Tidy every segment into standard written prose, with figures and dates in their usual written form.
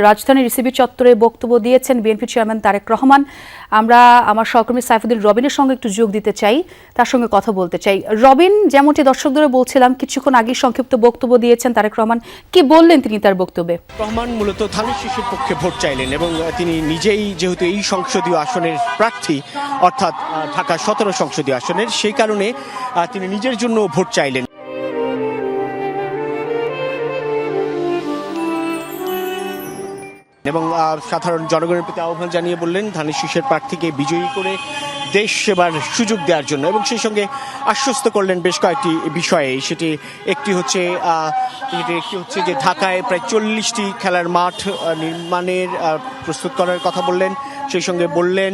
রাজধানীর রিসিবি চত্বরে বক্তব্য দিয়েছেন বিএনপি চেয়ারম্যান তারেক রহমান। আমরা আমার সহকর্মী সাইফুদ্দিন রবিনের সঙ্গে একটু যোগ দিতে চাই, তার সঙ্গে কথা বলতে চাই। রবিন, যেমনটি দর্শকদের বলছিলাম, কিছুক্ষণ আগে সংক্ষিপ্ত বক্তব্য দিয়েছেন তারেক রহমান। কি বললেন তিনি তার বক্তব্যে? রহমান মূলত ধানের শীষের পক্ষে ভোট চাইলেন এবং তিনি নিজেই যেহেতু এই সংসদীয় আসনের প্রার্থী, অর্থাৎ ঢাকা 17 সংসদীয় আসনের, সেই কারণে তিনি নিজের জন্য ভোট চাইলেন এবং সাধারণ জনগণের প্রতি আহ্বান জানিয়ে বললেন ধানের শীষের প্রার্থীকে বিজয়ী করে দেশ সেবার সুযোগ দেওয়ার জন্য এবং সেই সঙ্গে আশ্বস্ত করলেন বেশ কয়েকটি বিষয়ে। একটি হচ্ছে যে ঢাকায় প্রায় 40টি খেলার মাঠ নির্মাণের প্রস্তুত করার কথা বললেন। সেই সঙ্গে বললেন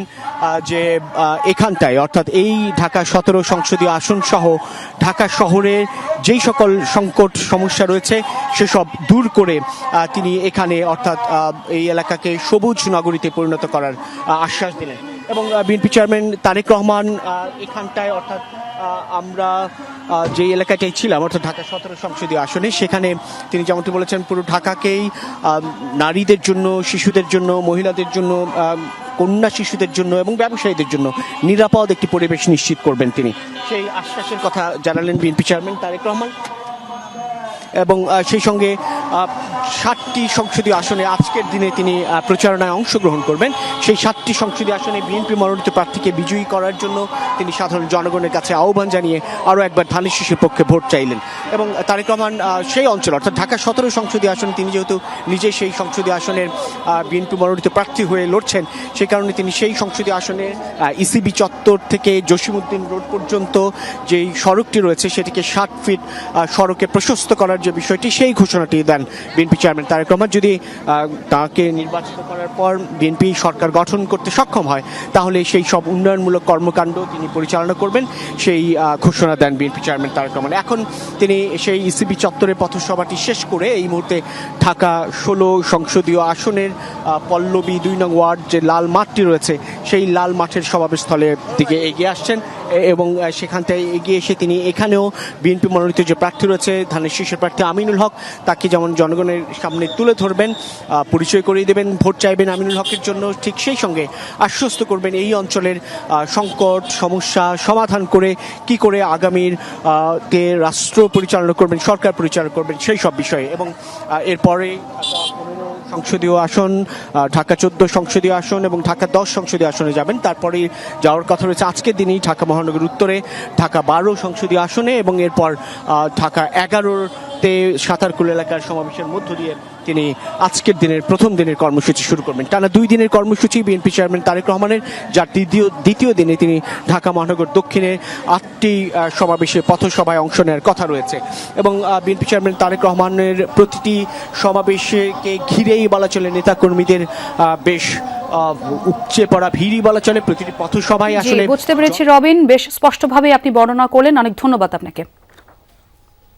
যে এখানটায়, অর্থাৎ এই ঢাকা 17 সংসদীয় আসন সহ ঢাকা শহরের যেই সকল সংকট সমস্যা রয়েছে সেসব দূর করে তিনি এখানে, অর্থাৎ এই এলাকাকে সবুজ নগরীতে পরিণত করার আশ্বাস দিলেন। এবং বিএনপি চেয়ারম্যান তারেক রহমান এখানটায়, অর্থাৎ আমরা যে এলাকাটাই ছিলাম, অর্থাৎ ঢাকা 17 সংসদীয় আসনে, সেখানে তিনি যেমনটি বলেছেন পুরো ঢাকাকেই নারীদের জন্য, শিশুদের জন্য, মহিলাদের জন্য, কন্যা শিশুদের জন্য এবং ব্যবসায়ীদের জন্য নিরাপদ একটি পরিবেশ নিশ্চিত করবেন। তিনি সেই আশ্বাসের কথা জানালেন বিএনপি চেয়ারম্যান তারেক রহমান। এবং সেই সঙ্গে 7টি সংসদীয় আসনে আজকের দিনে তিনি প্রচারণায় অংশগ্রহণ করবেন। সেই 7টি সংসদীয় আসনে বিএনপি মনোনীত প্রার্থীকে বিজয়ী করার জন্য তিনি সাধারণ জনগণের কাছে আহ্বান জানিয়ে আরও একবার ধানের শীষের পক্ষে ভোট চাইলেন। এবং তারেক রহমান সেই অঞ্চল, অর্থাৎ ঢাকা 17 সংসদীয় আসনে তিনি যেহেতু নিজে সেই সংসদীয় আসনের বিএনপি মনোনীত প্রার্থী হয়ে লড়ছেন, সেই কারণে তিনি সেই সংসদীয় আসনে ইসিবি চত্বর থেকে জসিমউদ্দিন রোড পর্যন্ত যেই সড়কটি রয়েছে সেটিকে 60 ফিট সড়কে প্রশস্ত করার যে বিষয়টি, সেই ঘোষণাটি দেন বিএনপি চেয়ারম্যান তারেক রহমান। যদি তাকে নির্বাচিত করার পর বিএনপি সরকার গঠন করতে সক্ষম হয়, তাহলে সেই সব উন্নয়নমূলক কর্মকাণ্ড তিনি পরিচালনা করবেন, সেই ঘোষণা দেন বিএনপি চেয়ারম্যান তারেক রহমান। এখন তিনি সেই ইসিবি চত্বরে পথসভাটি শেষ করে এই মুহূর্তে ঢাকা 16 সংসদীয় আসনের পল্লবী 2 নং ওয়ার্ড যে লাল মাঠটি রয়েছে, সেই লাল মাঠের সমাবেশস্থলের দিকে এগিয়ে আসছেন এবং সেখান থেকে এগিয়ে এসে তিনি এখানেও বিএনপি মনোনীত যে প্রার্থী রয়েছে, ধানের শীষের প্রার্থী আমিনুল হক, তাকে যেমন জনগণের সামনে তুলে ধরবেন, পরিচয় করিয়ে দেবেন, ভোট চাইবেন আমিনুল হকের জন্য, ঠিক সেই সঙ্গে আশ্বস্ত করবেন এই অঞ্চলের সংকট সমস্যা সমাধান করে কি করে আগামীর রাষ্ট্র পরিচালনা করবেন, সরকার পরিচালনা করবেন, সেই সব বিষয়ে। এবং এরপরে সংসদীয় আসন, ঢাকা 14 সংসদীয় আসন এবং ঢাকা 10 সংসদীয় আসনে যাবেন। তারপরে যাওয়ার কথা রয়েছে আজকের দিনেই ঢাকা মহানগর উত্তরে ঢাকা 12 সংসদীয় আসনে এবং এরপর ঢাকা 11-তে সাতারকুল এলাকার সমাবেশের মধ্য দিয়ে তিনি আজকের দিনের প্রথম দিনের কর্মসূচি শুরু করবেন। টানা 2 দিনের কর্মসূচি বিএনপি চেয়ারম্যান তারেক রহমানের, যার দ্বিতীয় দিনে তিনি ঢাকা মহানগর দক্ষিণে 8টি সমাবেশে পথসভায় অংশ নেওয়ার কথা রয়েছে। এবং বিএনপি চেয়ারম্যান তারেক রহমানের প্রতিটি সমাবেশকে ঘিরেই বলা চলে নেতাকর্মীদের বেশ উপচে পড়া ভিড়ই বলা চলে প্রতিটি পথসভায়। আসলে বুঝতে পেরেছি রবিন, বেশ স্পষ্টভাবে আপনি বর্ণনা করলেন, অনেক ধন্যবাদ আপনাকে।